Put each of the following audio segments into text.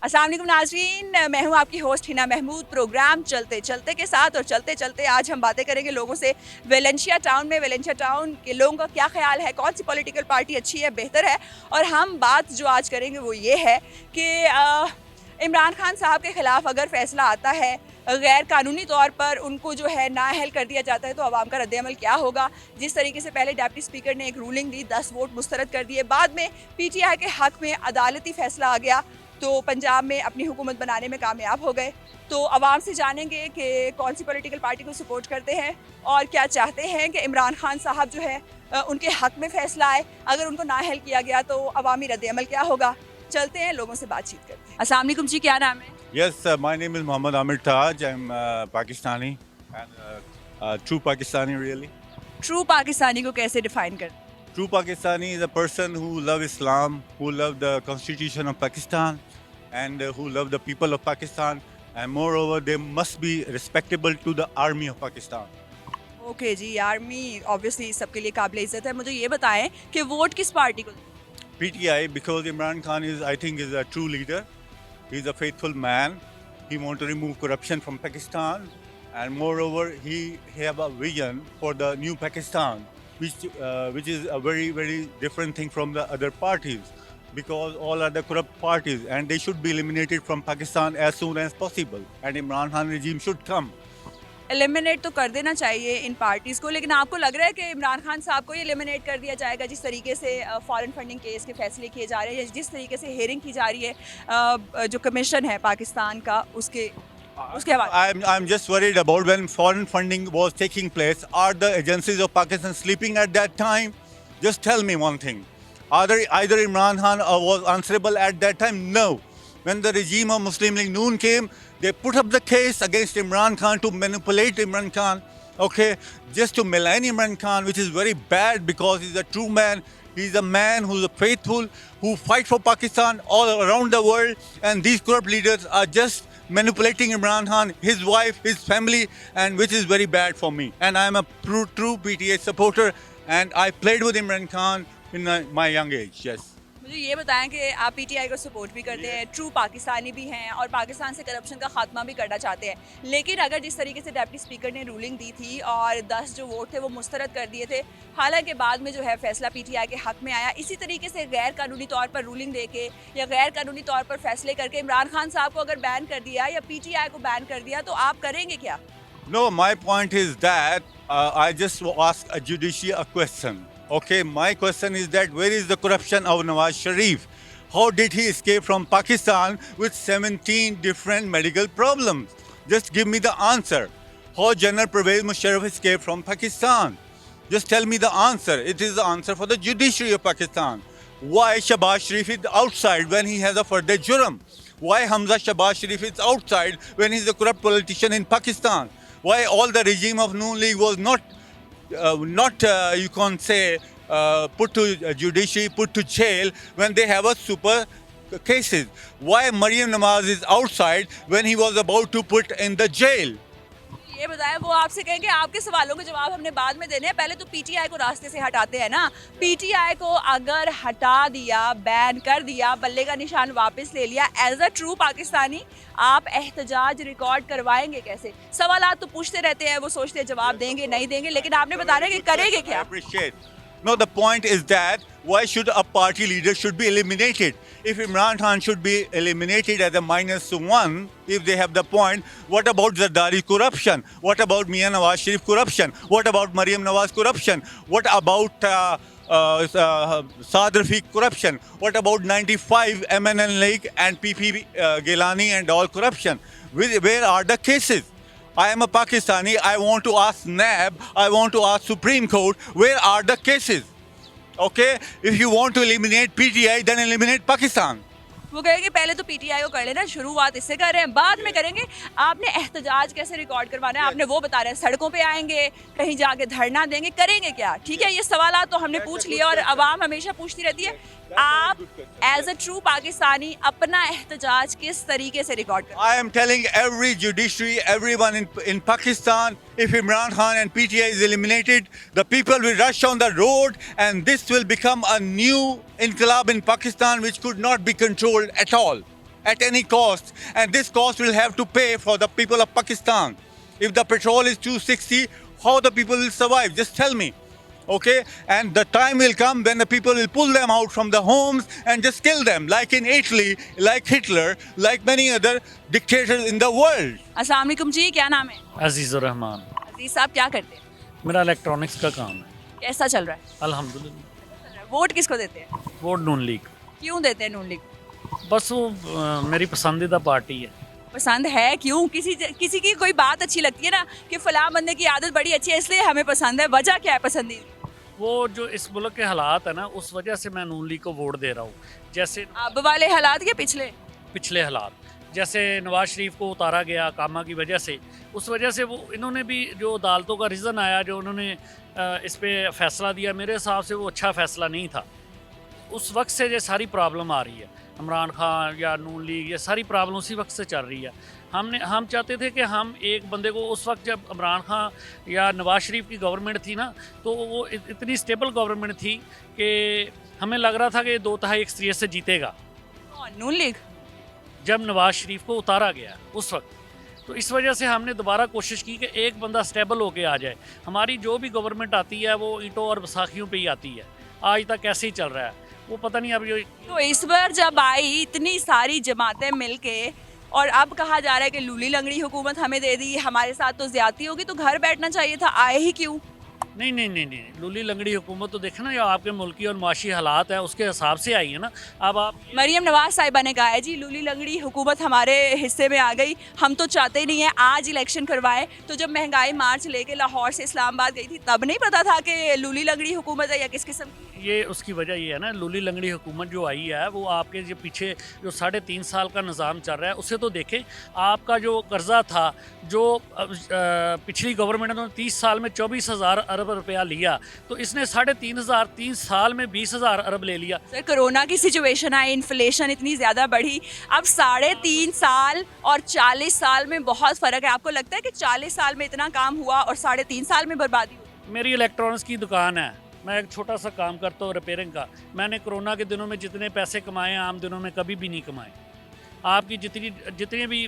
अस्सलाम वालेकुम नाज़रीन, मैं हूं आपकी होस्ट हिना महमूद। प्रोग्राम चलते चलते के साथ और चलते चलते आज हम बातें करेंगे लोगों से वेलेंशिया टाउन में। वेलेंशिया टाउन के लोगों का क्या ख्याल है, कौन सी पॉलिटिकल पार्टी अच्छी है, बेहतर है। और हम बात जो आज करेंगे वो ये है कि इमरान खान साहब के ख़िलाफ़ अगर फ़ैसला आता है, गैर कानूनी तौर पर उनको जो है नाअहल कर दिया जाता है, तो अवाम का रद्द-ए-अमल क्या होगा। जिस तरीके से पहले डिप्टी स्पीकर ने एक रूलिंग दी, 10 वोट मुस्तरद कर दिए, बाद में पीटीआई के हक़ में अदालती फ़ैसला आ गया, तो पंजाब में अपनी हुकूमत बनाने में कामयाब हो गए। तो अवाम से जानेंगे कि कौन सी पॉलिटिकल पार्टी को सपोर्ट करते हैं और क्या चाहते हैं कि इमरान खान साहब जो है उनके हक़ में फ़ैसला आए। अगर उनको नाअहल किया गया तो अवामी रद्द-ए-अमल क्या होगा। चलते हैं, लोगों से बातचीत करते हैं। अस्सलाम वालेकुम जी, क्या नाम है? Yes, my name is Mohammad Amir Taj. I'm Pakistani and true Pakistani, really. True Pakistani को कैसे डिफ़ाइन करते हैं? True Pakistani is a person who love Islam, who love the Constitution of Pakistan, and who love the people of Pakistan. And moreover, they must be respectable to the army of Pakistan. Okay जी, army obviously सबके लिए काबिल इज़्ज़त है। मुझे ये बताएं कि वोट किस पार्टी को दें? PTI, because Imran Khan is, I think, is a true leader. He's a faithful man. He wants to remove corruption from Pakistan, and moreover, he have a vision for the new Pakistan, which is a very very different thing from the other parties, because all are the corrupt parties, and they should be eliminated from Pakistan as soon as possible. And Imran Khan regime should come. Eliminate तो कर देना चाहिए इन parties को, लेकिन आपको लग रहा है कि इमरान खान साहब को ये एलिमिनेट कर दिया जाएगा जिस तरीके से फॉरेन फंडिंग केस के फैसले किए जा रहे हैं, जिस तरीके से हेयरिंग की जा रही है जो कमीशन है पाकिस्तान का उसके उसके हवाले? I'm just worried about when foreign funding was taking place. Are the agencies of Pakistan sleeping at that time? Just tell me one thing. Either Imran Khan was answerable at that time? No. When the regime of Muslim League Noon came, they put up the case against Imran Khan to manipulate Imran Khan, okay, just to malign Imran Khan, which is very bad because he's a true man. He's a man who's faithful, who fight for Pakistan all around the world, and these corrupt leaders are just manipulating Imran Khan, his wife, his family, and which is very bad for me. And I'm a true PTA supporter, and I played with Imran Khan in my young age. Yes. मुझे ये बताएं कि आप PTI को support भी करते हैं, true Pakistani भी हैं और पाकिस्तान से करप्शन का खात्मा भी करना चाहते हैं, लेकिन अगर जिस तरीके से डिप्टी स्पीकर ने रूलिंग दी थी और 10 जो वोट थे वो मुस्तरद कर दिए थे, हालांकि बाद में जो है फैसला पीटीआई के हक़ में आया, इसी तरीके से गैर कानूनी तौर पर रूलिंग दे के या गैर कानूनी तौर पर फैसले करके इमरान खान साहब को अगर बैन कर दिया या पीटीआई को बैन कर दिया, तो आप करेंगे क्या? No, my point is that I just ask a judiciary a question. Okay, my question is that where is the corruption of Nawaz Sharif? How did he escape from Pakistan with 17 different medical problems? Just give me the answer. How General Pervez Musharraf escaped from Pakistan? Just tell me the answer. It is the answer for the judiciary of Pakistan. Why Shahbaz Sharif is outside when he has a further juram? Why Hamza Shahbaz Sharif is outside when he is a corrupt politician in Pakistan? Why all the regime of Noon League was not you can say put to judiciary, put to jail when they have a super cases? Why Maryam Nawaz is outside when he was about to put in the jail? ये बताएं, वो आपसे कहेंगे आपके सवालों के जवाब हमने बाद में देने हैं, पहले तो पीटीआई को रास्ते से हटाते हैं ना। पीटीआई को अगर हटा दिया, बैन कर दिया, बल्ले का निशान वापस ले लिया, एज अ ट्रू पाकिस्तानी आप एहतजाज रिकॉर्ड करवाएंगे कैसे? सवालात तो पूछते रहते हैं, वो सोचते हैं जवाब देंगे नहीं देंगे, लेकिन आपने बताना है कि करेंगे क्या? Appreciate. No, the point is that why should a party leader should be eliminated? If Imran Khan should be eliminated as a -1, if they have the point, what about Zardari corruption? What about Mia Nawaz Sharif corruption? What about Maryam Nawaz corruption? What about Saad Rafiq corruption? What about 95 MNN League and PP Gilani and all corruption? Where are the cases? I am a Pakistani. I want to ask NAB. I want to ask Supreme Court. Where are the cases? Okay? If you want to eliminate PTI, then eliminate Pakistan. वो कहेंगे पहले तो PTI को कर लेना, शुरुआत इससे कर रहे हैं, बाद में करेंगे। आपने एहतजाज कैसे रिकॉर्ड करवाना है, आपने वो बता रहे हैं, सड़कों पे आएंगे, कहीं जाके धरना देंगे, करेंगे क्या? ठीक है, ये सवाल तो हमने पूछ लिया और आवाम हमेशा पूछती रहती है। आप एज अ ट्रू पाकिस्तानी अपना एहतजाज किस तरीके से रिकॉर्ड करें? I am telling every judiciary, everyone in Pakistan, if Imran Khan and PTI is eliminated, the people will rush on the road and this will become a new inqilab in Pakistan which could not be controlled at all. at any cost, and this cost will have to pay for the people of Pakistan. If the petrol is 260, how the people will survive? Just tell me. Okay, and the time will come when the people will pull them out from the homes and just kill them, like in Italy, like Hitler, like many other dictators in the world. अस्सलाम वालेकुम जी, क्या नाम है? अजीज़ुर रहमान। अजीज साहब क्या करते हैं? मेरा इलेक्ट्रॉनिक्स का काम है। कैसा चल रहा है? अल्हम्दुलिल्लाह। वोट किसको देते हैं? वोट नून लीग। क्यों देते हैं नून लीग? बस वो मेरी पसंदीदा पार्टी है। पसंद है क्यों? किसी की कोई बात अच्छी लगती है ना कि फलां बंदे की आदत बड़ी अच्छी है इसलिए हमें पसंद है, वजह क्या है पसंदीदा? वो जो इस मुल्क के हालात है ना, उस वजह से मैं नून लीग को वोट दे रहा हूँ। जैसे अब वाले हालात के पिछले पिछले हालात, जैसे नवाज शरीफ को उतारा गया कामा की वजह से, उस वजह से वो इन्होंने भी जो अदालतों का रीज़न आया, जो उन्होंने इस पर फैसला दिया, मेरे हिसाब से वो अच्छा फ़ैसला नहीं था। उस वक्त से ये सारी प्रॉब्लम आ रही है, इमरान खान या नून लीग, ये सारी प्रॉब्लम उसी वक्त से चल रही है। हम चाहते थे कि हम एक बंदे को, उस वक्त जब इमरान खान या नवाज शरीफ की गवर्नमेंट थी ना, तो वो इतनी स्टेबल गवर्नमेंट थी कि हमें लग रहा था कि 2/3 अक्सरियत से जीतेगा। कौन? नून लीग? जब नवाज शरीफ को उतारा गया उस वक्त, तो इस वजह से हमने दोबारा कोशिश की कि एक बंदा स्टेबल होके आ जाए। हमारी जो भी गवर्नमेंट आती है वो ईंटों और बसाखियों पे ही आती है, आज तक ऐसे ही चल रहा है। वो पता नहीं अब तो इस बार जब आई इतनी सारी जमातें मिलके और अब कहा जा रहा है कि लूली लंगड़ी हुकूमत हमें दे दी, हमारे साथ तो ज्यादती होगी, तो घर बैठना चाहिए था, आए ही क्यों? नहीं, लूली लंगड़ी हुकूमत तो देखे ना, जो आपके मुल्की और माशी हालात है उसके हिसाब से आई है ना। अब आप मरियम नवाज साहिबा ने कहा है जी लूली लंगड़ी हुकूमत हमारे हिस्से में आ गई, हम तो चाहते ही नहीं है आज इलेक्शन करवाए। तो जब महंगाई मार्च लेके लाहौर से इस्लामाबाद गई थी तब नहीं पता था कि लूली लंगड़ी हुकूमत है या किस किस्म की? ये उसकी वजह ये है ना, लूली लंगड़ी हुकूमत जो आई है वो आपके जो पीछे जो 3.5 साल का निज़ाम चल रहा है उसे तो देखें। आपका जो कर्जा था, जो पिछली गवर्नमेंट ने 30 साल में 24,000 अरब रुपया लिया, तो इसने 3 साल में 20,000 अरब ले लिया। सर कोरोना की सिचुएशन आई, इन्फ्लेशन इतनी ज़्यादा बढ़ी, अब 3.5 साल और 40 साल में बहुत फ़र्क है। आपको लगता है कि 40 साल में इतना काम हुआ और 3.5 साल में बर्बादी हुई? मेरी इलेक्ट्रॉनिक्स की दुकान है, मैं एक छोटा सा काम करता हूँ रिपेयरिंग का। मैंने कोरोना के दिनों में जितने पैसे कमाए आम दिनों में कभी भी नहीं कमाए। आपकी जितनी भी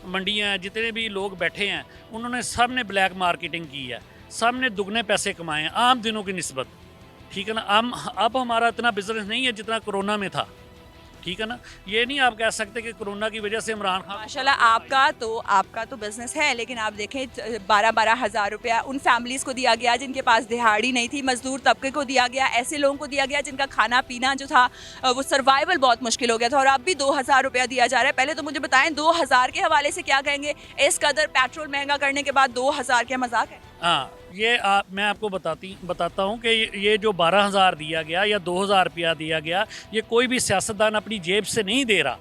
मंडियाँ हैं, जितने भी लोग बैठे हैं, उन्होंने सब ने ब्लैक मार्केटिंग की है, सब ने दुगने पैसे कमाए हैं आम दिनों की निस्बत। ठीक है ना, अब हमारा इतना बिजनेस नहीं है जितना कोरोना में था। ठीक है ना, ये नहीं आप कह सकते कि कोरोना की वजह से इमरान खान। माशाल्लाह आपका तो बिजनेस है, लेकिन आप देखें 12-12 हज़ार रुपया उन फैमिलीज़ को दिया गया जिनके पास दिहाड़ी नहीं थी, मजदूर तबके को दिया गया, ऐसे लोगों को दिया गया जिनका खाना पीना जो था वो सर्वाइवल बहुत मुश्किल हो गया था, और अब भी 2,000 रुपया दिया जा रहा है। पहले तो मुझे बताएं 2,000 के हवाले से क्या कहेंगे? इस कदर पेट्रोल महंगा करने के बाद 2,000 क्या मजाक है? हाँ, ये मैं आपको बताता हूँ कि ये जो 12,000 दिया गया या 2,000 रुपया दिया गया, ये कोई भी सियासतदान अपनी जेब से नहीं दे रहा।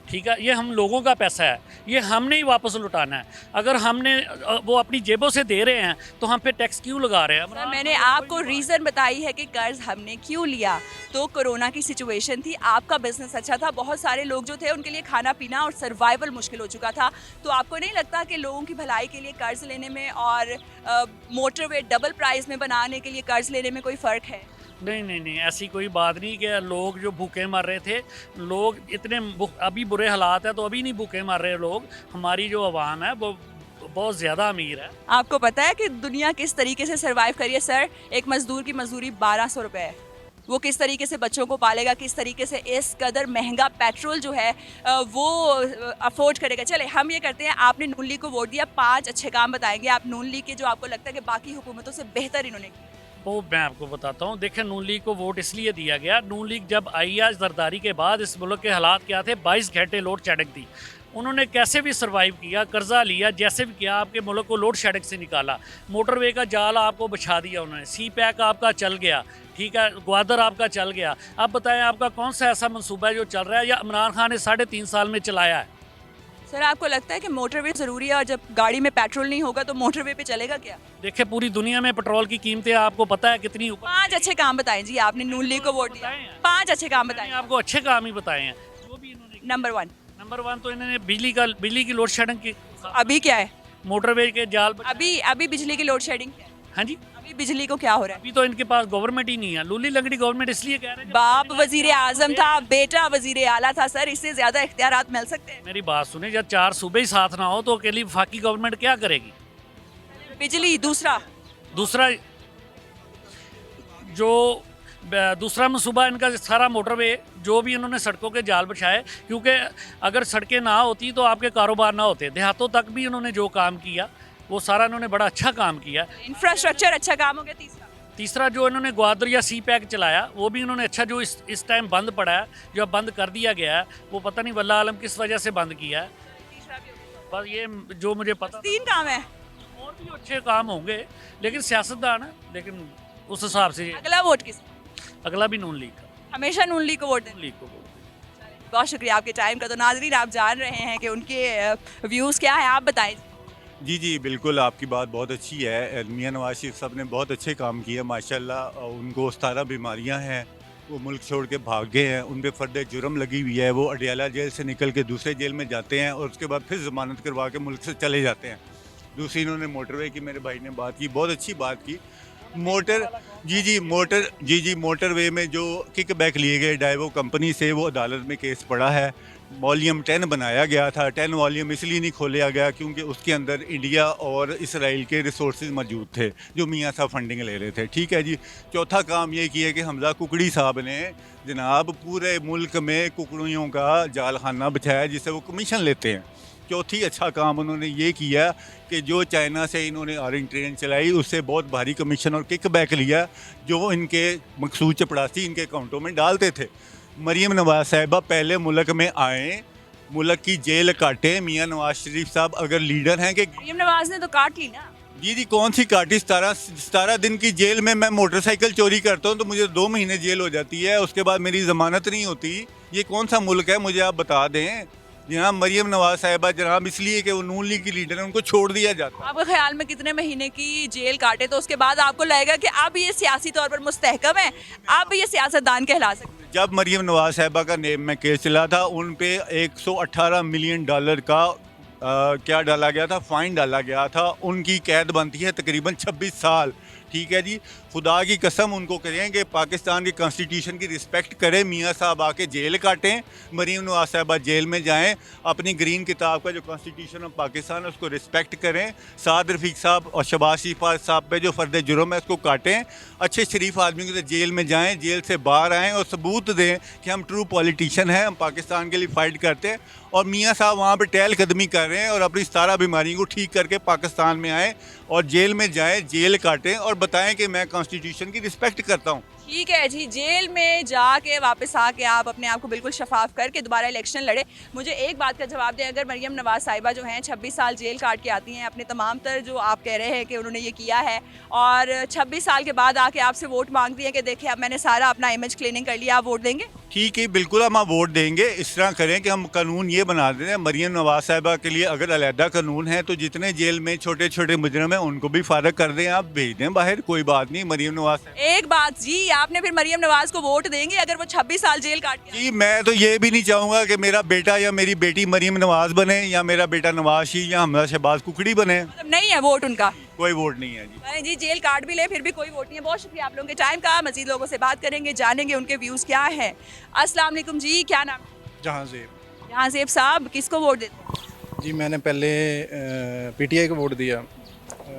ठीक है, ये हम लोगों का पैसा है, ये हमने ही वापस लौटाना है। अगर हमने वो अपनी जेबों से दे रहे हैं तो हम पे टैक्स क्यों लगा रहे हैं? सर मैंने आपको रीज़न बताई है कि कर्ज हमने क्यों लिया, तो कोरोना की सिचुएशन थी, आपका बिजनेस अच्छा था, बहुत सारे लोग जो थे उनके लिए खाना पीना और सर्वाइवल मुश्किल हो चुका था। तो आपको नहीं लगता कि लोगों की भलाई के लिए कर्ज लेने में और मोटरवे डबल प्राइस में बनाने के लिए कर्ज लेने में कोई फ़र्क है? नहीं, ऐसी कोई बात नहीं कि लोग जो भूखे मर रहे थे, लोग इतने अभी बुरे हालात है तो अभी नहीं भूखे मर रहे लोग। हमारी जो आवाम है वो बहुत ज़्यादा अमीर है। आपको पता है कि दुनिया किस तरीके से सर्वाइव करी है? सर एक मज़दूर की मजदूरी 1,200 रुपये है, वो किस तरीके से बच्चों को पालेगा, किस तरीके से इस कदर महंगा पेट्रोल जो है वो अफोर्ड करेगा? चले हम ये करते हैं, आपने नून लीग को वोट दिया, 5 अच्छे काम बताएंगे आप नून लीग के जो आपको लगता है कि बाकी हुकूमतों से बेहतर इन्होंने किया। वो मैं आपको बताता हूँ। देखिए, नून लीग को वोट इसलिए दिया गया, नून लीग जब आई है जरदारी के बाद इस मुल्क के हालात क्या थे, 22 घंटे लोड शेडिंग थी, उन्होंने कैसे भी सर्वाइव किया, कर्जा लिया, जैसे भी किया, आपके मुल्क को लोड शेडिंग से निकाला, मोटरवे का जाल आपको बिछा दिया उन्होंने, सी पैक आपका चल गया, ठीक है, ग्वादर आपका चल गया। अब बताएं आपका कौन सा ऐसा मनसूबा है जो चल रहा है या इमरान खान ने 3.5 साल में चलाया है? सर आपको लगता है कि मोटरवे ज़रूरी है और जब गाड़ी में पेट्रोल नहीं होगा तो मोटरवे पे चलेगा क्या? देखिए, पूरी दुनिया में पेट्रोल की कीमतें आपको पता है कितनी ऊपर। 5 अच्छे काम बताएं जी, आपने नून लीग को वोट दिया, 5 अच्छे काम बताएं। आपको अच्छे काम ही बताए हैं जो भी इन्होंने। नंबर 1 तो इन्होंने बिजली की लोड शेडिंग की। अभी क्या है? मोटरवे के जाल। अभी बिजली की लोड शेडिंग क्या है? हाँ जी। अभी बिजली को क्या हो रहा है? अभी तो इनके पास गवर्नमेंट ही नहीं है, लूली लंगड़ी गवर्नमेंट इसलिए कह रहे हैं कि बाप वजीर आजम था, बेटा वजीर आला था सर, इससे ज्यादा इख्तियारात मिल सकते हैं? मेरी बात सुने, जब 4 सूबे ही साथ ना हो तो अकेली वफाकी गवर्नमेंट क्या करेगी? बिजली दूसरा, दूसरा जो दूसरा मनसूबा इनका सारा मोटरवे, जो भी इन्होंने सड़कों के जाल बिछाए, क्योंकि अगर सड़कें ना होती तो आपके कारोबार ना होते। देहातों तक भी इन्होंने जो काम किया वो सारा इन्होंने बड़ा अच्छा काम किया। इंफ्रास्ट्रक्चर अच्छा काम हो गया। तीसरा जो इन्होंने ग्वादरिया सी पैक चलाया वो भी इन्होंने अच्छा, जो इस टाइम बंद पड़ा है, जो अब बंद कर दिया गया है, वो पता नहीं वल्लाह आलम किस वजह से बंद किया है। बस ये जो मुझे पता, 3 काम है। और भी अच्छे काम होंगे, लेकिन सियासतदान है, लेकिन उस हिसाब से अगला वोट किस? अगला भी नून लीग का, हमेशा नून लीग को वोट दें। नून लीग को वोट। बहुत शुक्रिया आपके टाइम का। तो नाजरीन, आप जान रहे हैं कि उनके व्यूज़ क्या है, आप बताएं। जी जी बिल्कुल, आपकी बात बहुत अच्छी है। मियां नवाज शरीफ साहब ने बहुत अच्छे काम किए माशाल्लाह। उनको 17 बीमारियां हैं, वो मुल्क छोड़ के भाग गए हैं, उन पर फ़र्द जुर्म लगी हुई है। वो अडियाला जेल से निकल के दूसरे जेल में जाते हैं और उसके बाद फिर ज़मानत करवा के मुल्क से चले जाते हैं। दूसरी इन्होंने मोटरवे की, मेरे भाई ने बात की, बहुत अच्छी बात की। मोटरवे में जो किक बैक लिए गए डाइवो कंपनी से, वो अदालत में केस पड़ा है। वॉल्यूम 10 बनाया गया था। 10 वॉल्यूम इसलिए नहीं खोला गया क्योंकि उसके अंदर इंडिया और इसराइल के रिसोर्सेज मौजूद थे जो मियाँ साहब फंडिंग ले रहे थे। ठीक है जी। चौथा काम ये किया कि हमजा कुकड़ी साहब ने जनाब पूरे मुल्क में कुकड़ियों का जाल खाना बिछाया जिससे वो कमीशन लेते हैं। चौथी अच्छा काम उन्होंने ये किया कि जो चाइना से इन्होंने ऑरेंज ट्रेन चलाई उससे बहुत भारी कमीशन और किक बैक लिया जो इनके मखसूस चपड़ासी इनके अकाउंटों में डालते थे। मरीम नवाज साहिबा पहले मुल्क में आए, मुल्क की जेल काटे। मियां नवाज शरीफ साहब अगर लीडर हैं कि मरियम नवाज ने तो काट ली ना। जी कौन सी काटी? 17 दिन की जेल में मैं मोटरसाइकिल चोरी करता हूँ तो मुझे 2 महीने जेल हो जाती है, उसके बाद मेरी ज़मानत नहीं होती। ये कौन सा मुल्क है मुझे आप बता दें। जनाब मरीम नवाज साहिबा जनाब इसलिए कि वो नून लीग की लीडर है उनको छोड़ दिया जाता है। आपके ख्याल में कितने महीने की जेल काटे तो उसके बाद आपको लगेगा कि अब ये सियासी तौर पर मुस्तहकम है, अब ये सियासतदान कहला सकते हैं? जब मरीम नवाज साहिबा का नेम में केस चला था उन पे 118 मिलियन डॉलर का क्या डाला गया था, फाइन डाला गया था। उनकी कैद बनती है तकरीबन 26 साल। ठीक है जी। खुदा की कसम उनको करें कि पाकिस्तान की कॉन्स्टिट्यूशन की रिस्पेक्ट करें। मियाँ साहब आके जेल काटें, मरीम नवाज साहिबा जेल में जाएं, अपनी ग्रीन किताब का जो कॉन्स्टिट्यूशन ऑफ पाकिस्तान है उसको रिस्पेक्ट करें। साद रफ़ीक साहब और शहबाज शरीफ साहब पे जो फ़र्द जुर्म है उसको काटें। अच्छे शरीफ आदमी के जेल में जाएँ, जेल से बाहर आएँ और सबूत दें कि हम ट्रू पॉलिटिशियन हैं, हम पाकिस्तान के लिए फ़ाइट करते हैं। और मियाँ साहब वहाँ पर टहल कदमी कर रहे हैं और अपनी 17 बीमारी को ठीक करके पाकिस्तान में आएँ और जेल में जाएँ, जेल काटें और बताएं कि मैं कॉन्स्टिट्यूशन की रिस्पेक्ट करता हूँ। ठीक है जी। जेल में जाके वापस आके आप अपने आप को बिल्कुल शफाफ करके दोबारा इलेक्शन लड़े। मुझे एक बात का जवाब दें, अगर मरियम नवाज साहिबा जो हैं 26 साल जेल काट के आती हैं, अपने तमाम तर जो आप कह रहे हैं कि उन्होंने ये किया है, और 26 साल के बाद आके आपसे वोट मांगती हैं कि देखिए अब मैंने सारा अपना इमेज क्लीनिंग कर लिया, आप वोट देंगे? ठीक है, बिल्कुल हम वोट देंगे। इस तरह करें कि हम कानून ये बना दें, मरीम नवाज साहिबा के लिए अगर अलहदा कानून है तो जितने जेल में छोटे छोटे मुजरम हैं उनको भी फारग कर दें, आप भेज दें बाहर, कोई बात नहीं। मरीम नवाज एक बात जी, आपने फिर मरियम नवाज को वोट देंगे अगर वो 26 साल जेल काट के? जी मैं तो ये भी नहीं चाहूँगा कि मेरा बेटा या मेरी बेटी मरीम नवाज बने या मेरा बेटा नवाज शरीफ या हमजा शहबाज कुकड़ी बने। मतलब नहीं है वोट उनका? कोई वोट नहीं है जी। अरे जी, जेल काट भी ले फिर भी कोई वोट नहीं है। बहुत शुक्रिया आप लोगों के टाइम का। मजीद लोगों से बात करेंगे, जानेंगे उनके व्यूज़ क्या है। अस्सलाम वालेकुम जी, क्या नाम? जहांज़ेब। जहांज़ेब साहब, किसको वोट देते हैं? जी मैंने पहले पीटीआई को वोट दिया।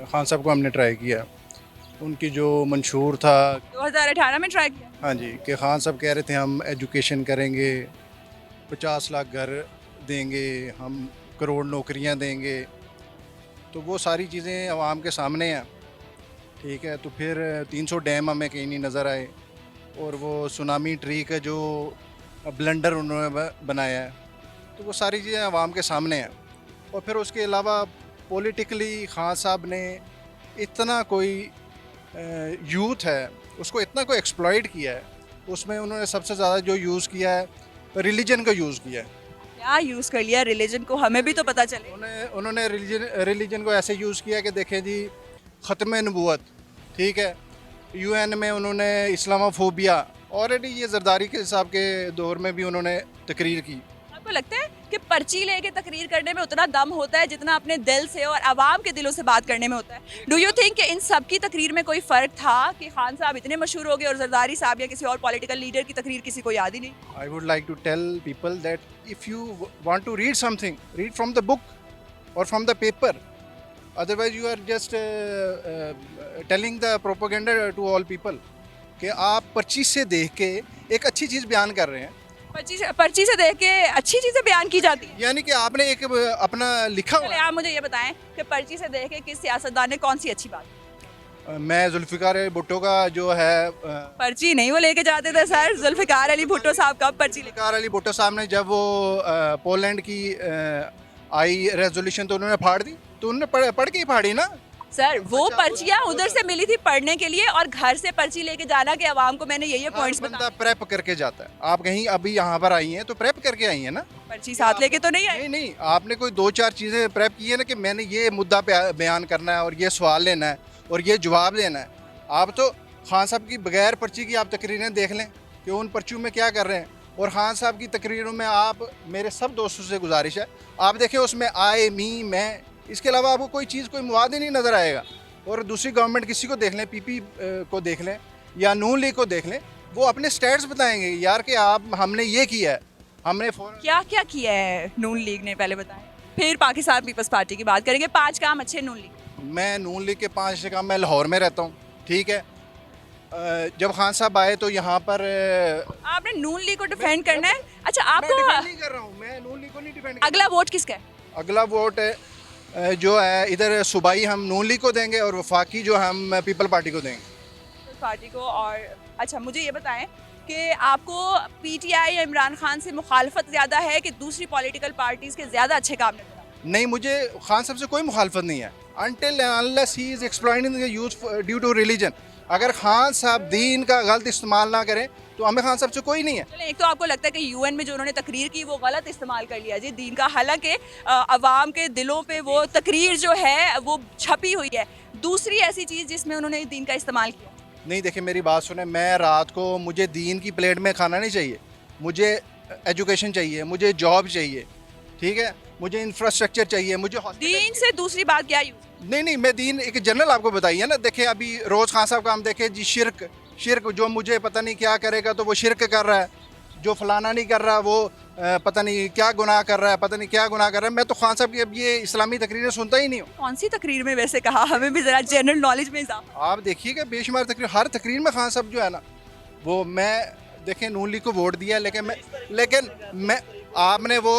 खान साहब को हमने ट्राई किया, उनकी जो मंशूर था 2018 में ट्राई किया। हाँ जी, कि खान साहब कह रहे थे हम एजुकेशन करेंगे, 50 लाख घर देंगे, हम करोड़ नौकरियां देंगे, तो वो सारी चीज़ें आवाम के सामने हैं। ठीक है, तो फिर 300 डैम हमें कहीं नहीं नज़र आए, और वो सुनामी ट्री का जो ब्लंडर उन्होंने बनाया है, तो वो सारी चीज़ें आवाम के सामने हैं। और फिर उसके अलावा पॉलिटिकली खान साहब ने इतना कोई यूथ है उसको इतना कोई एक्सप्लॉइट किया है, उसमें उन्होंने सबसे ज़्यादा जो यूज़ किया है रिलीजन का यूज़ किया है। क्या यूज़ कर लिया रिलीजन को, हमें भी तो पता चले। उन्होंने रिलीजन को ऐसे यूज़ किया कि देखें जी, ख़त्म नबूवत, ठीक है, यूएन में उन्होंने इस्लामोफोबिया, ऑलरेडी ये जरदारी के साहब के दौर में भी उन्होंने तकरीर की। आपको लगता है कि पर्ची लेके तकरीर करने में उतना दम होता है जितना अपने दिल से और आवाम के दिलों से बात करने में होता है। डू यू थिंक कि इन सब की तकरीर में कोई फ़र्क था कि खान साहब इतने मशहूर हो गए और जरदारी साहब या किसी और पॉलिटिकल लीडर की तकरीर किसी को याद ही नहीं? I would like to tell people that if you want to read something, read from the book or from the paper. Otherwise, you are just telling the propaganda to all people. कि आप पर्ची से देख के एक अच्छी चीज़ बयान कर रहे हैं, पर्ची से देख के अच्छी चीज़ें बयान की जाती हैं। यानी कि आपने एक अपना लिखा हुआ चलिए आप मुझे ये बताएं कि पर्ची से देख के किस सियासतदान ने कौन सी अच्छी बात की? है। मैं जुल्फ़िकार भुट्टो का जो है पर्ची नहीं वो लेके जाते थे सर। जुल्फ़िकार अली भुट्टो साहब कब पर्ची लेके? जुल्फ़िकार अली भुट्टो साहब ने जब वो पोलैंड की आई रेजोल्यूशन तो उन्होंने फाड़ दी, तो उन्होंने पढ़ के ही फाड़ी ना। सर वो पर्चियाँ उधर से मिली थी पढ़ने के लिए और घर से पर्ची लेके जाना कि आवाम को मैंने ये पॉइंट्स बंदा बता। प्रेप करके जाता है। आप कहीं अभी यहाँ पर आई हैं तो प्रेप करके आई हैं ना। पर्ची साथ लेके तो नहीं आए? नहीं नहीं, आपने कोई 2-4 चीज़ें प्रेप की है ना कि मैंने ये मुद्दा बयान करना है और ये सवाल लेना है और ये जवाब देना है। आप तो खान साहब की बगैर पर्ची की आप तकरीरें देख लें कि उन पर्चियों में क्या कर रहे हैं, और खान साहब की तकरीरों में आप, मेरे सब दोस्तों से गुजारिश है, आप देखें उसमें आए, मी, मैं, इसके अलावा आपको कोई चीज़, कोई मुवाद ही नहीं नज़र आएगा। और दूसरी गवर्नमेंट किसी को देख लें, पीपी को देख लें या नून लीग को देख लें, वो अपने स्टेट्स बताएंगे यार कि आप, हमने ये किया है, हमने क्या क्या किया है नून लीग ने, पहले बताएं, फिर पाकिस्तान पीपल्स पार्टी की बात करेंगे। 5 काम अच्छे नून लीग। मैं नून लीग के 5 काम, मैं लाहौर में रहता हूँ, ठीक है। जब खान साहब आए तो यहाँ पर आपने नून लीग को डिफेंड करना है? अच्छा मैं आपको डिफेंड नहीं कर रहा हूँ, मैं नून लीग को नहीं डिफेंड कर अगला वोट किसका है? रहा। अगला वोट जो है इधर सूबाई हम नून लीग को देंगे और वफाकी जो हम पीपल पार्टी को देंगे। पीपल्स पार्टी को। और अच्छा मुझे ये बताएं कि आपको पीटीआई या इमरान खान से मुखालफत ज़्यादा है कि दूसरी पॉलिटिकल पार्टीज़ के ज़्यादा अच्छे काम नजर आते हैं? नहीं, मुझे खान साहब से कोई मुखालफत नहीं है until and unless he is exploiting the youth due to religion। अगर खान साहब दीन का गलत इस्तेमाल ना करें तो हमें खान साहब से कोई नहीं है। चलें, एक तो आपको लगता है कि यूएन में जो उन्होंने तकरीर की वो गलत इस्तेमाल कर लिया जी दीन का, हालांकि अवाम के दिलों पे वो तकरीर जो है वो छपी हुई है। दूसरी ऐसी चीज़ जिसमें उन्होंने दीन का इस्तेमाल किया? नहीं, देखिए मेरी बात सुने, मैं रात को, मुझे दीन की प्लेट में खाना नहीं चाहिए, मुझे एजुकेशन चाहिए, मुझे जॉब चाहिए, ठीक है, मुझे इंफ्रास्ट्रक्चर चाहिए, मुझे दीन से दूसरी बात क्या यूज़? नहीं, मैं दीन एक जनरल आपको बताइए ना। देखिए अभी रोज़ खान साहब का हम देखें जी, शिरक जो मुझे पता नहीं क्या करेगा तो वो शिरक कर रहा है, जो फलाना नहीं कर रहा वो पता नहीं क्या गुनाह कर रहा है, पता नहीं क्या गुनाह कर रहा है। मैं तो खान साहब की अब ये इस्लामी तकरीरें सुनता ही नहीं हूँ। कौन सी तकरीर में वैसे कहा, हमें भी ज़रा जनरल नॉलेज में इजाफा। आप देखिएगा बेशुमार तकरीर, हर तकरीर में खान साहब जो है ना वो, मैं देखें नून लीग को वोट दिया, लेकिन मैं आपने वो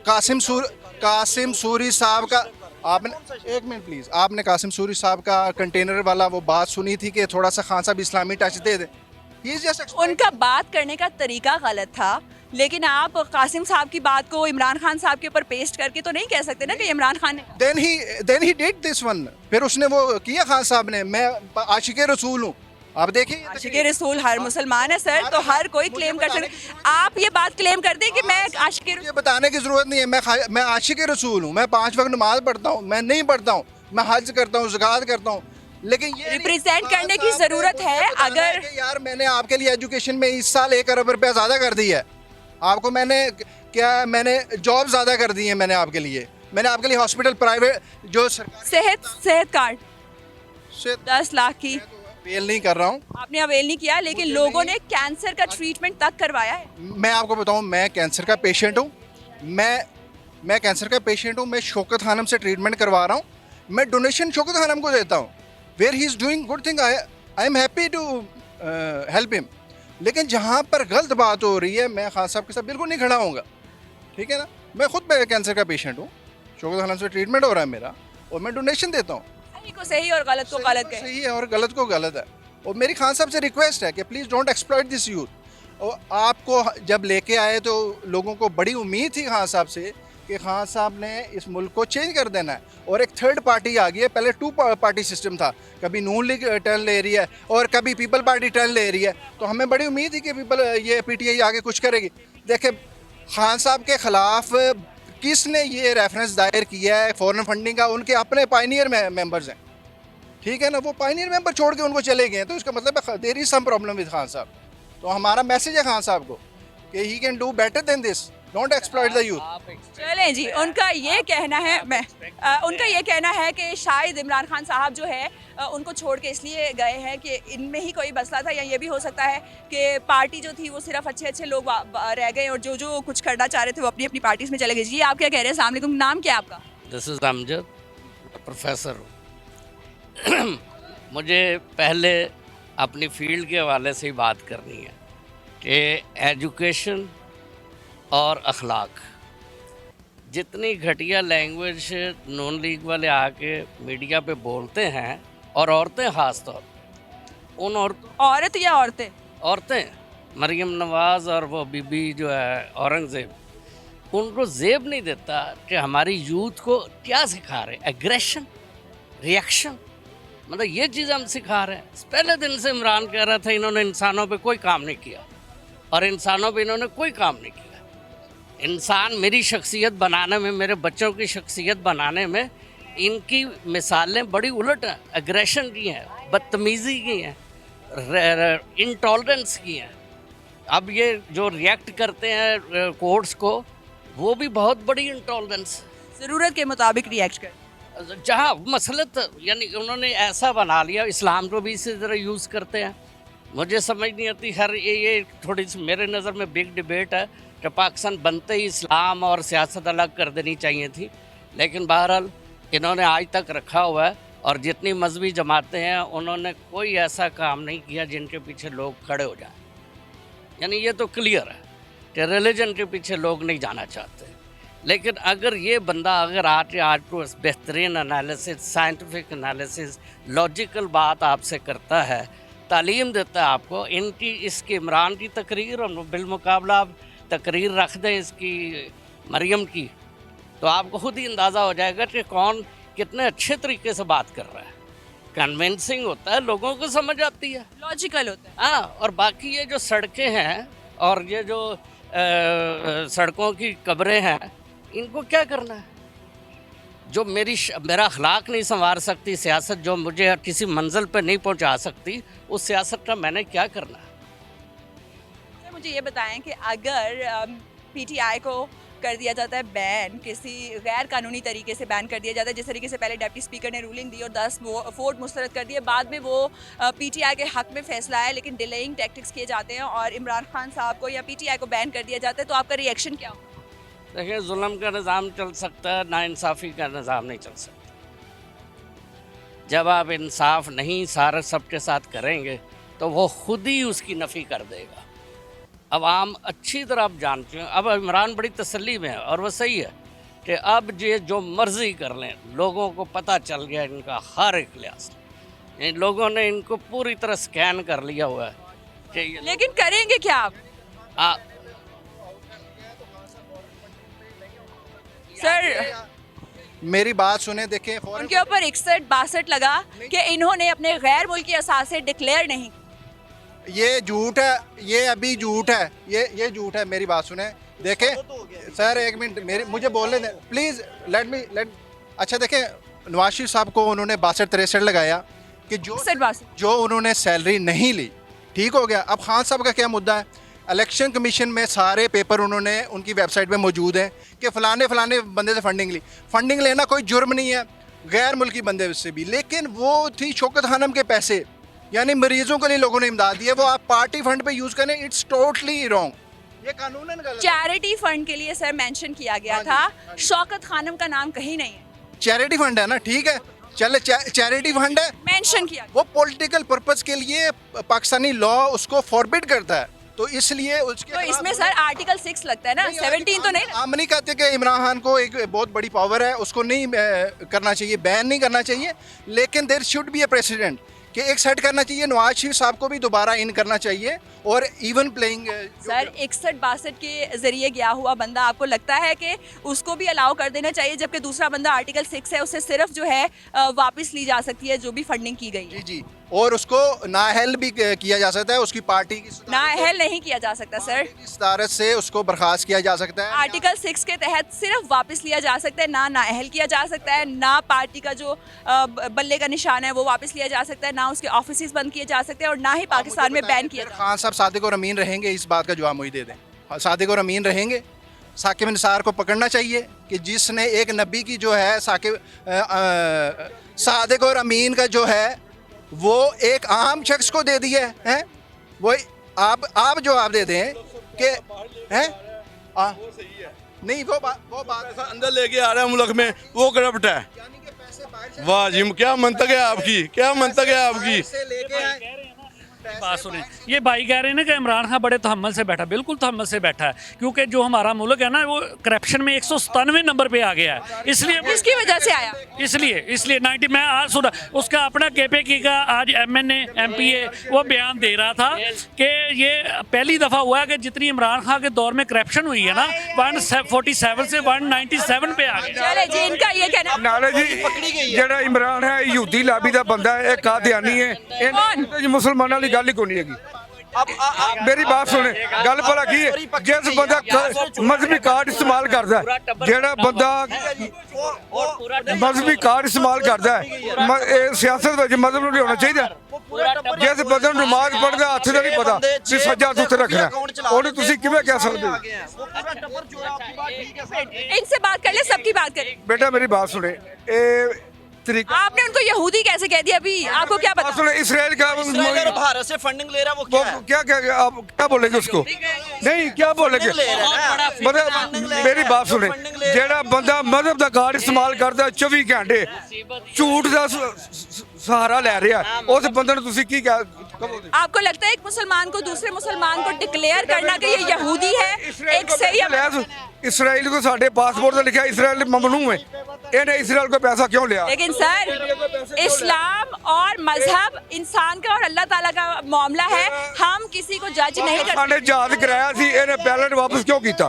कासिम सूरी साहब का, आपने एक मिनट प्लीज़, आपने कासिम सूरी साहब का कंटेनर वाला वो बात सुनी थी कि थोड़ा सा खान साहब इस्लामी टच दे दे। उनका बात करने का तरीका गलत था, लेकिन आप कासिम साहब की बात को इमरान खान साहब के ऊपर पेस्ट करके तो नहीं कह सकते ना कि इमरान खान ने। Then he did this one, फिर उसने वो किया खान साहब ने। मैं आशिक रसूल हूँ, आप देखिए आशिक रसूल हर मुसलमान है सर, तो हर कोई क्लेम कर सकते। आप ये बात क्लेम करते हैं कि मैं आशिक, ये बताने की जरूरत नहीं है, मैं आशिक रसूल हूँ, मैं 5 वक्त नमाज पढ़ता हूँ, मैं नहीं पढ़ता हूँ, मैं हज करता हूँ, ज़कात करता हूँ, लेकिन ये रिप्रेजेंट करने की जरूरत है। अगर यार मैंने आपके लिए एजुकेशन में इस साल 1 अरब रुपया ज़्यादा कर दी है, आपको मैंने जॉब ज़्यादा कर दी है, मैंने आपके लिए हॉस्पिटल प्राइवेट जो सेहत कार्ड 10 लाख की अवेल नहीं कर रहा हूँ। आपने अवेल नहीं किया, लेकिन लोगों ने कैंसर का ट्रीटमेंट तक करवाया है। मैं आपको बताऊँ, मैं कैंसर का पेशेंट हूँ, मैं कैंसर का पेशेंट हूँ, मैं शौकत खानम से ट्रीटमेंट करवा रहा हूँ, मैं डोनेशन शौकत खानम को देता हूँ, where he is doing good thing, I am happy to help him. लेकिन जहाँ पर गलत बात हो रही है, मैं खान साहब के साथ बिल्कुल नहीं खड़ा होऊंगा, ठीक है ना। मैं खुद कैंसर का पेशेंट हूँ, शौकत खानम से ट्रीटमेंट हो रहा है मेरा, और मैं डोनेशन देता हूँ। सही को सही और गलत को गलत कहें। सही है और गलत को गलत है। और मेरी खान साहब से रिक्वेस्ट है कि please don't exploit this youth. और आपको जब लेके आए तो लोगों को बड़ी उम्मीद थी खान साहब से कि खान साहब ने इस मुल्क को चेंज कर देना है, और एक थर्ड पार्टी आ गई है। पहले 2 पार्टी सिस्टम था, कभी नून लीग टर्न ले रही है और कभी पीपल पार्टी टर्न ले रही है, तो हमें बड़ी उम्मीद थी कि ये पीटीआई आगे कुछ करेगी। देखे खान साहब के ख़िलाफ़ किसने ये रेफरेंस दायर किया है फॉरेन फंडिंग का, उनके अपने पायनियर मेंबर्स हैं, ठीक है ना। वो पायनियर मेंबर छोड़ के उनको चले गए हैं, तो इसका मतलब है there is some problem with Khan साहब। तो हमारा मैसेज है खान साहब को कि he can do better than this, don't exploit the youth. चलें जी, उनका ये कहना है उनका ये कहना है कि शायद इमरान खान साहब जो है उनको छोड़ के इसलिए गए हैं कि इनमें ही कोई मसला था, या ये भी हो सकता है कि पार्टी जो थी वो सिर्फ अच्छे अच्छे लोग रह गए और जो जो कुछ करना चाह रहे थे वो अपनी अपनी पार्टीज में चले गए। जी आप क्या कह रहे हैं? अस्सलाम वालेकुम, नाम क्या है आपका? दिस इज़ अमजद, प्रोफेसर हूँ। मुझे पहले अपनी फील्ड के हवाले से ही बात करनी है कि एजुकेशन और अखलाक, जितनी घटिया लैंग्वेज नून लीग वाले आके मीडिया पे बोलते हैं, और औरतें ख़ास तौर उन औरत या औरतें? औरतें मरियम नवाज़ और वो बीबी जो है औरंगज़ेब, उनको जेब नहीं देता कि हमारी यूथ को क्या सिखा रहे, एग्रेशन, रिएक्शन, मतलब ये चीज़ हम सिखा रहे हैं। पहले दिन से इमरान कह रहा था इन्होंने इंसानों पे कोई काम नहीं किया, और इंसानों पे इन्होंने कोई काम नहीं किया। इंसान मेरी शख्सियत बनाने में, मेरे बच्चों की शख्सियत बनाने में इनकी मिसालें बड़ी उलट हैं, एग्रेशन की हैं, बदतमीज़ी की हैं, इंटॉलरेंस की हैं। अब ये जो रिएक्ट करते हैं कोर्ट्स को, वो भी बहुत बड़ी इंटॉलरेंस, ज़रूरत के मुताबिक रिएक्ट कर। जहाँ मसलत, यानी उन्होंने ऐसा बना लिया, इस्लाम को भी इसी तरह यूज़ करते हैं। मुझे समझ नहीं आती, हर ये थोड़ी सी मेरे नज़र में बिग डिबेट है कि पाकिस्तान बनते ही इस्लाम और सियासत अलग कर देनी चाहिए थी, लेकिन बहरहाल इन्होंने आज तक रखा हुआ है। और जितनी मजहबी जमातें हैं उन्होंने कोई ऐसा काम नहीं किया जिनके पीछे लोग खड़े हो जाएं। यानी ये तो क्लियर है कि रिलीजन के पीछे लोग नहीं जाना चाहते। लेकिन अगर ये बंदा अगर आज को बेहतरीन एनालिसिस, साइंटिफिक एनालिसिस, लॉजिकल बात आपसे करता है, तालीम देता है आपको, इनकी इसकी इमरान की तकरीर और बिलमुकाबला आप तकरीर रख दें इसकी मरियम की, तो आपको खुद ही अंदाज़ा हो जाएगा कि कौन कितने अच्छे तरीके से बात कर रहा है। कन्विंसिंग होता है, लोगों को समझ आती है, लॉजिकल होता है। हाँ। और बाकी ये जो सड़कें हैं और ये जो सड़कों की कब्रें हैं, इनको क्या करना है? जो मेरा अखलाक नहीं संवार सकती सियासत, जो मुझे किसी मंजिल पर नहीं पहुंचा सकती, उस सियासत का मैंने क्या करना है? सर मुझे ये बताएं कि अगर पीटीआई को कर दिया जाता है बैन, किसी गैर कानूनी तरीके से बैन कर दिया जाता है, जिस तरीके से पहले डिप्टी स्पीकर ने रूलिंग दी और 10 वोट मुस्तरद कर दिए, बाद में वो पीटीआई के हक में फैसला है, लेकिन डिलेइंग टैक्टिक्स किए जाते हैं और इमरान खान साहब को या पीटीआई को बैन कर दिया जाता है, तो आपका रिएक्शन क्या होगा? देखिए, जुल्म का निज़ाम चल सकता है, नाइंसाफ़ी का निज़ाम नहीं चल सकता। जब आप इंसाफ नहीं सारे सबके साथ करेंगे तो वो खुद ही उसकी नफ़ी कर देगा। अब आम अच्छी तरह आप जानते हैं, अब इमरान बड़ी तसल्ली में है और वो सही है कि अब ये जो मर्ज़ी कर लें, लोगों को पता चल गया इनका हर एक लिहाज, इन लोगों ने इनको पूरी तरह स्कैन कर लिया हुआ है कि लेकिन करेंगे क्या आप? सर मेरी बात सुने, देखें उनके ऊपर 61-62 लगा कि इन्होंने अपने गैर मुल्की असासे डिक्लेयर नहीं। ये झूठ है, ये अभी झूठ है, ये झूठ है। मेरी बात सुने, देखें सर एक मिनट मुझे बोलने दें प्लीज़, लेट अच्छा देखें, नवाज शरीफ साहब को उन्होंने 62-63 लगाया कि जो उन्होंने सैलरी नहीं ली, ठीक हो गया। अब खान साहब का क्या मुद्दा है? इलेक्शन कमीशन में सारे पेपर उन्होंने उनकी वेबसाइट पे मौजूद है कि फलाने बंदे से फंडिंग ली। फंडिंग लेना कोई जुर्म नहीं है, गैर मुल्की बंदे से भी, लेकिन वो थी शौकत खानम के पैसे, यानी मरीजों के लिए लोगों ने इमदाद दी है, वो आप पार्टी फंड पे यूज़ करें, इट्स टोटली रॉन्ग। ये कानूनन गलत है। चैरिटी फंड के लिए सर मेंशन किया गया था, शौकत खानम का नाम कहीं नहीं है। चैरिटी फंड है ना, ठीक है, चले चैरिटी फंड है, मेंशन किया वो पॉलिटिकल पर्पस के लिए पाकिस्तानी लॉ उसको फॉरबिड करता है, तो इसलिए उसके तो इसमें सर आर्टिकल 6 लगता है ना, 17 तो नहीं। हम नहीं कहते कि इमरान खान को एक बहुत बड़ी पावर है, उसको नहीं करना चाहिए, बैन नहीं करना चाहिए, लेकिन there should be a president कि एक सेट करना चाहिए। नवाज शरीफ साहब को भी दोबारा इन करना चाहिए और इवन प्लेइंग। सर 61-62 के जरिए गया हुआ बंदा, आपको लगता है कि उसको भी अलाउ कर देना चाहिए, जबकि दूसरा बंदा आर्टिकल 6 है, उससे सिर्फ जो है वापस ली जा सकती है जो भी फंडिंग की गई है? जी, और उसको नाअहल भी किया जा सकता है, उसकी पार्टी की नाअहल नहीं किया जा सकता सर, सदारत से उसको बर्खास्त किया जा सकता है। आर्टिकल 6 के तहत सिर्फ वापस लिया जा सकता है, ना नाअहल किया जा सकता है, ना पार्टी का जो बल्ले का निशान है वो वापस लिया जा सकता है, ना उसके ऑफिस बंद किए जा सकते हैं, और ना ही पाकिस्तान में बैन किया। खान साहब सादिक और अमीन रहेंगे, इस बात का जवाब मुझे दे दें। सादिक और अमीन रहेंगे। साकिब निसार को पकड़ना चाहिए कि जिसने एक नबी की जो है सादिक और अमीन का जो है वो एक आम शख्स को दे दिया है। वो आप जवाब दे दें कि हैं नहीं वो बात अंदर लेके आ रहा है मुल्क में, वो करप्ट है। वाह जी, क्या मंतक है आपकी, क्या मंतक है आपकी। बात सुने, ये भाई कह रहे हैं ना कि इमरान खान बड़े तहम्मुल से बैठा, बिल्कुल तहम्मुल से बैठा है, क्योंकि जो हमारा मुल्क है ना वो करप्शन में 197 नंबर पे आ गया है। इसलिए किसकी वजह से आया? इसलिए 90 मैं आज सुना उसका अपना KPK का आज MNA MPA वो बयान दे रहा था कि ये पहली दफ़ा हुआ है कि जितनी इमरान खान के दौर में करप्शन हुई है ना 147 से 197 पे आ गया। चले जी, इनका ये कहना नाले जी जेड़ा इमरान है यहूदी लाबी का बंदा है, एक कादियानी है, मुसलमानों की गल ही कोनी हैगी। मेरी बात सुने, गल भला की है, जिस बंदा मजहबी कार्ड इस्तेमाल करता है, जेड़ा बंदा मजहबी कार्ड इस्तेमाल करता है, सियासत में मजहब नहीं होना चाहिए। जिस बंदे नमाज पढ़ता हथ का नहीं पता कि सज्जा उत्ते रखना, उन्हें तुम किवें कह सकते हो? इनसे बात कर ले, सबकी बात करें। बेटा मेरी बात सुने, तरीका आपने उनको यहूदी कैसे कह दिया अभी? आपको क्या पता? सुने, इसराइल का भारत से फंडिंग ले रहा है, वो क्या है? क्या आप क्या बोलेंगे उसको? नहीं क्या बोलेंगे? मतलब मेरी बात सुने, जेड़ा बंदा मजहब का कार्ड इस्तेमाल करता 24 घंटे झूठ का सहारा ले रहा है, उस बंदे ने तुसी की क्या? आपको लगता है एक मुसलमान को दूसरे मुसलमान को डिक्लेयर करना कि ये यहूदी है एक सही? इसराइल को साढ़े पासपोर्ट से लिखा इसराइल ममनू है, इन्हें इसराइल को पैसा क्यों लिया? लेकिन सर इस्लाम और मजहब इंसान का और अल्लाह ताला का मामला है, हम किसी को जज नहीं कर साढ़े जहाज कराया सी, इन्हें पैलेट वापस क्यों किया?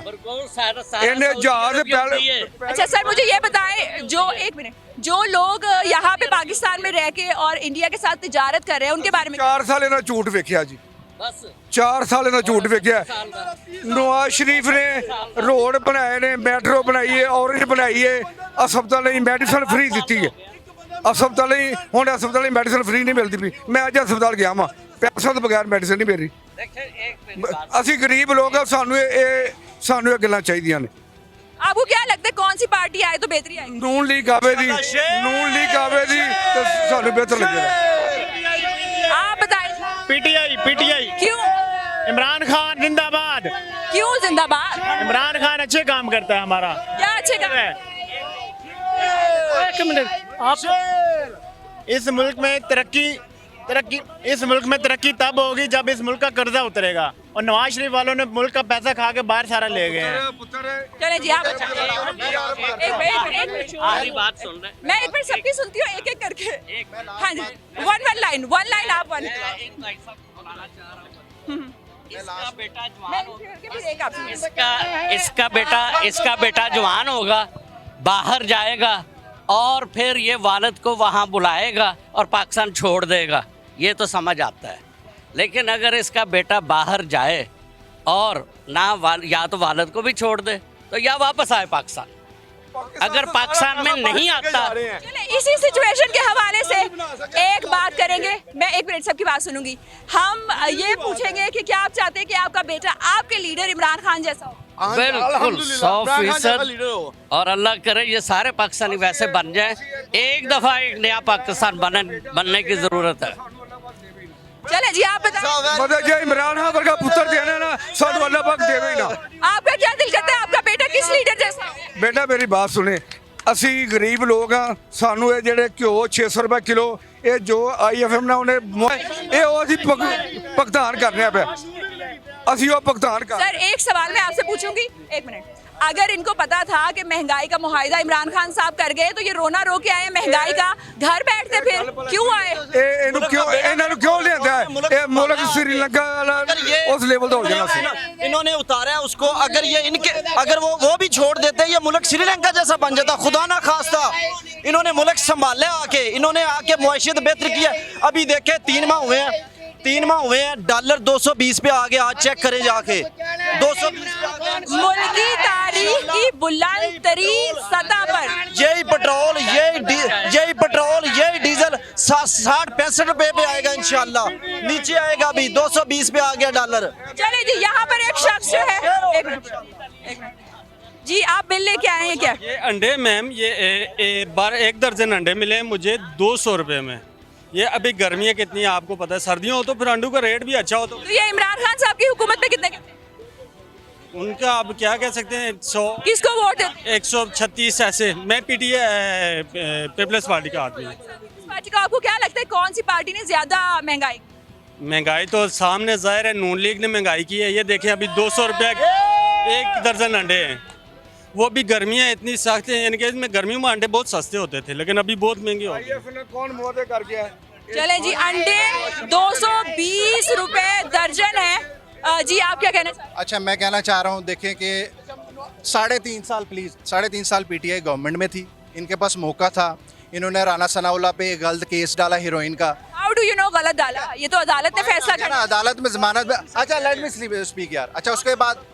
इन्हें जहाज पैलेट। अच्छा सर मुझे ये बताएं, जो एक मिनट, जो लोग यहाँ पे पाकिस्तान में रह के और इंडिया के साथ तिजारत कर रहे हैं उनके बारे में 4 साल इन्हें झूठ वेख्या जी, 4 साल इन्हें झूठ वेख्या। नवाज शरीफ ने रोड बनाए ने, मेट्रो बनाई है, ऑरेंज बनाई है, अस्पताल मेडिसिन फ्री दी है। अस्पताल हूँ अस्पताल मेडिसिन फ्री नहीं मिलती पी। मैं अज अस्पताल गया वहाँ, पैसा तो बगैर मेडिसिन नहीं मिल रही। असी गरीब लोग हैं, सानू गल्लां चाहिए ने। आपको क्या लगता है कौन सी पार्टी आए तो बेहतरी आएगी? नून लीग आवेगी, नून लीग आवेगी तो सानू बेहतर लगेगा। आप बताएं। पीटीआई। क्यों? इमरान खान जिंदाबाद। क्यों जिंदाबाद? इमरान खान अच्छे काम करता है हमारा। क्या अच्छे काम? एक मिनट, आप इस मुल्क में तरक्की इस मुल्क में तरक्की तब होगी जब इस मुल्क का कर्जा उतरेगा, और नवाज शरीफ वालों ने मुल्क का पैसा खा के बाहर सारा ले गए हैं। चले जी आप एक मिनट बात सुन रहे, मैं एक बार सबकी सुनती हूँ एक एक करके। हाँ जी, वन लाइन आप वन। इसका बेटा मैं जवान फिर एक आपसे इसका बेटा जवान होगा, बाहर जाएगा और फिर ये वालिद को वहाँ बुलाएगा और पाकिस्तान छोड़ देगा, ये तो समझ आता है। लेकिन अगर इसका बेटा बाहर जाए और या तो वालिद को भी छोड़ दे तो या वापस आए पाकिस्तान, अगर पाकिस्तान में नहीं आता। चले इसी सिचुएशन के हवाले से एक बात करेंगे, मैं एक मिनट सबकी बात सुनूंगी। हम ये पूछेंगे कि क्या आप चाहते हैं कि आपका बेटा आपके लीडर इमरान खान जैसा हो? बिल्कुल 100%, और अल्लाह करे ये सारे पाकिस्तानी वैसे बन जाए। एक दफा एक नया पाकिस्तान बनने की जरूरत है। चले जी आप बताएं। मतलब जो इमरान खान वर्गा पुत्र देना ना, सानू अल्लाह पाक देवे ही ना। आपका क्या दिल करता है आपका बेटा किस लीडर जैसा हो? बेटा मेरी बात सुने, असी गरीब लोग हाँ, सानू ये जेडे घ्यो 600 रुपए किलो, ये जो IFM ने उन्हें ये असी भुगतान करने पे, असी वो भुगतान कर। सर एक सवाल मैं आपसे पूछूंगी, एक मिनट। अगर इनको पता था कि महंगाई का मुआहिदा इमरान खान साहब कर गए तो ये रोना रो के आए महंगाई का, घर बैठते फिर क्यों आए? क्यों लेता है ये मुल्क श्रीलंका उस लेवल तो हो जाना सी। इन्होंने उतारा है उसको, अगर वो भी छोड़ देते ये मुल्क श्रीलंका जैसा बन जाता, खुदा ना खास्ता। इन्होंने मुल्क संभाले आके, इन्होंने आके मुआशियत बेहतर किया। अभी देखे 3 माह हुए हैं, डॉलर 220 पे आ गया, आज चेक करें जाके 220 पे। मुल्क की तारीख की बुलंद तरीन सतह पर यही पेट्रोल, यही डीजल 60-65 रुपए पे आएगा इंशाल्लाह, नीचे आएगा अभी 220 पे आ गया डॉलर। चले जी, यहाँ पर एक शख्स जो है, एक मिनट जी, आप बिल लेके आए हैं क्या? ये अंडे मैम, ये एक दर्जन अंडे मिले मुझे 200 रुपए में। ये अभी गर्मियाँ कितनी है आपको पता है, सर्दियों हो तो फिर अंडों का रेट भी अच्छा हो तो ये इमरान खान साहब की हुकूमत में कितने उनका अब क्या कह सकते हैं, 100 किसको वोट देते? 136 ऐसे। मैं पीटीआई पीपल्स पार्टी का आदमी हूँ। इस पार्टी का आपको क्या लगता है कौन सी पार्टी ने ज्यादा महंगाई? महंगाई तो सामने जाहिर है, नून लीग ने महंगाई की है। ये देखें अभी 200 रुपये एक दर्जन अंडे हैं, वो भी गर्मियाँ इतनी सख्त हैं, यानी कि इसमें गर्मियों में अंडे बहुत सस्ते होते थे लेकिन अभी बहुत महंगे हो गए। कौन मुआदे कर गया? चले जी, अंडे 220 रुपए दर्जन है। जी आप क्या कहना चाहते हैं? अच्छा, मैं कहना चाह रहा हूँ, देखें कि 3.5 साल, प्लीज़ 3.5 साल पीटीआई गवर्नमेंट में थी, इनके पास मौका था, इन्होंने राना सनाउल्लाह पे गलत केस डाला हीरोइन का। हाउ डू यू नो गलत डाला? ये तो अदालत ने फैसला ना किया। अदालत में जमानत में, अच्छा लेट मी स्पीक यार। अच्छा, उसके बाद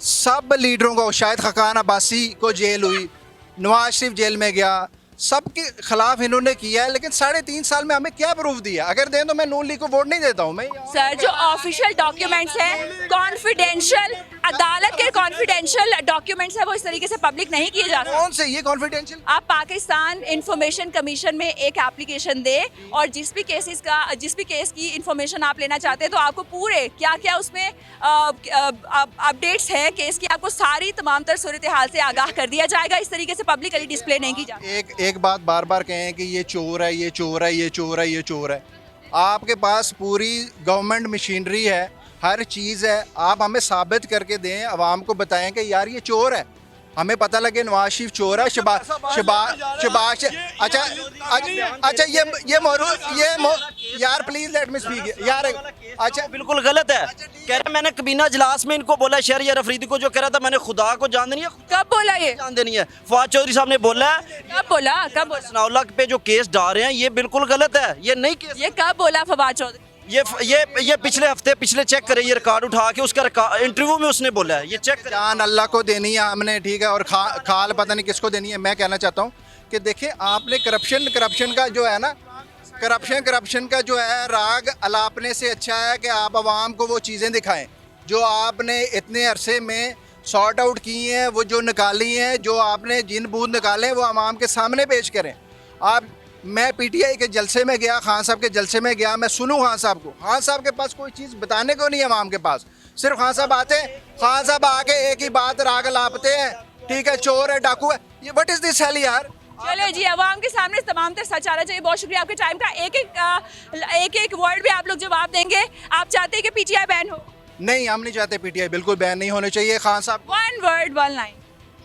सब लीडरों को, शायद खकान अब्बासी को जेल हुई, नवाज शरीफ जेल में गया, सबके खिलाफ इन्होंने किया है, लेकिन 3.5 साल में हमें क्या प्रूफ दिया? अगर दें तो मैं नून लीग को वोट नहीं देता हूँ मैं। सर, जो ऑफिशियल डॉक्यूमेंट्स हैं, कॉन्फिडेंशियल, अदालत के कॉन्फिडेंशियल डॉक्यूमेंट्स हैं, वो इस तरीके से पब्लिक नहीं किए जा सकते। कौन से ये कॉन्फिडेंशियल? आप पाकिस्तान इंफॉर्मेशन कमीशन में एक एप्लीकेशन दे और जिस भी केस की इंफॉर्मेशन आप लेना चाहते हैं तो आपको पूरे क्या क्या उसमें अपडेट्स हैं केस की, आपको सारी तमाम तर सूरत हाल से आगाह कर दिया जाएगा। इस तरीके से पब्लिकली डिस्प्ले नहीं की जाती। एक बात बार बार कहें कि ये चोर है, ये चोर है, ये चोर है, ये चोर है। आपके पास पूरी गवर्नमेंट मशीनरी है, हर चीज़ है, आप हमें साबित करके दें, आवाम को बताएं कि यार ये चोर है, हमें पता लगे नवाज शरीफ चोर है, शबाश। अच्छा यार प्लीज लेट मी स्पीक यार। अच्छा, बिल्कुल गलत है, कह रहे मैंने कबीना इजलास में इनको बोला, शहरियार अफरीदी को जो कह रहा था, मैंने खुदा को जान देनी है। कब बोला ये? जान देनी है, फवाद चौधरी साहब ने बोला है। कब बोला? सनाउल्लाह पे जो केस डाल रहे हैं ये बिल्कुल गलत है, ये नहीं केस। ये कब बोला फवाद चौधरी? ये पिछले हफ्ते, पिछले चेक करें, ये रिकॉर्ड उठा के उसका इंटरव्यू में उसने बोला है, ये चेक करें। जान अल्लाह को देनी है हमने, ठीक है, और खाल पता नहीं किसको देनी है। मैं कहना चाहता हूँ कि देखिए, आपने करप्शन का जो है ना, करप्शन का जो है राग अलापने से अच्छा है कि आप आवाम को वो चीज़ें दिखाएं जो आपने इतने अरसे में सॉर्ट आउट की हैं, वो जो निकाली हैं, जो आपने जिन बूंद निकाले हैं, वो आवाम के सामने पेश करें। मैं पीटीआई के जलसे में गया, खान साहब के जलसे में गया, मैं सुनूं खान साहब को। खान साहब के पास कोई चीज़ बताने को नहीं है आवाम के पास, सिर्फ खान साहब आते हैं, खान साहब आके एक ही बात राग लापते हैं, ठीक है, चोर है, डाकू है। ये व्हाट इज दिस हेल यार? चले जी, आवाम के सामने तमाम तर सच आना चाहिए। बहुत शुक्रिया आपके टाइम का। एक वर्ड भी आप लोग जवाब देंगे। आप चाहते हैं कि पीटीआई बैन हो? नहीं, हम नहीं चाहते पीटीआई बिल्कुल बैन नहीं होने चाहिए। खान साहब 1 वर्ड 1 लाइन।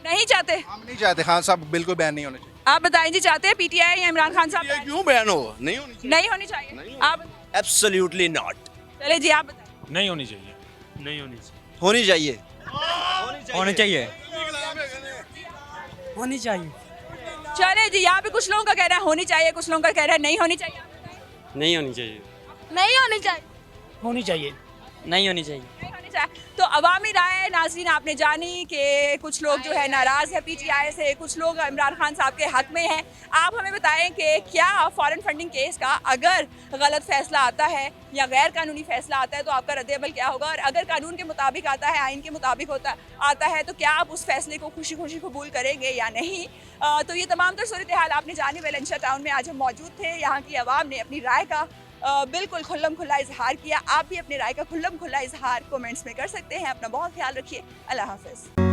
नहीं चाहते? हम नहीं चाहते, खान साहब बिल्कुल बैन नहीं होने चाहिए। आप बताएं जी, चाहते हैं पीटीआई या इमरान खान साहब? क्यों बैन हो? नहीं होनी चाहिए। नहीं होनी चाहिए। आप? Absolutely not. चले जी, आप बताएं। नहीं होनी चाहिए, नहीं होनी चाहिए, होनी चाहिए, होनी चाहिए, होनी चाहिए। चले जी, यहाँ पे कुछ लोगों का कहना है होनी चाहिए, कुछ लोगों का कहना है नहीं होनी चाहिए। नहीं होनी चाहिए, नहीं होनी चाहिए, होनी चाहिए, नहीं होनी चाहिए। नहीं होनी चाहिए। तो अवामी राय नाज़रीन आपने जानी कि कुछ लोग जो है नाराज़ है पीटीआई से, कुछ लोग इमरान खान साहब के हक में हैं। आप हमें बताएं कि क्या फॉरेन फंडिंग केस का अगर गलत फैसला आता है या गैर कानूनी फैसला आता है तो आपका रद्द-ए-अमल क्या होगा, और अगर कानून के मुताबिक आता है, आइन के मुताबिक आता है तो क्या आप उस फैसले को खुशी खुशी कबूल करेंगे या नहीं? तो ये तमाम तर सूरत हाल आपने जानी। वेलेंशिया टाउन में आज हम मौजूद थे। यहाँ की आवाम ने अपनी राय का बिल्कुल खुल्लम खुल्ला इजहार किया। आप भी अपनी राय का खुल्लम खुल्ला इजहार कमेंट्स में कर सकते हैं। अपना बहुत ख्याल रखिए। अल्लाह हाफ़िज़।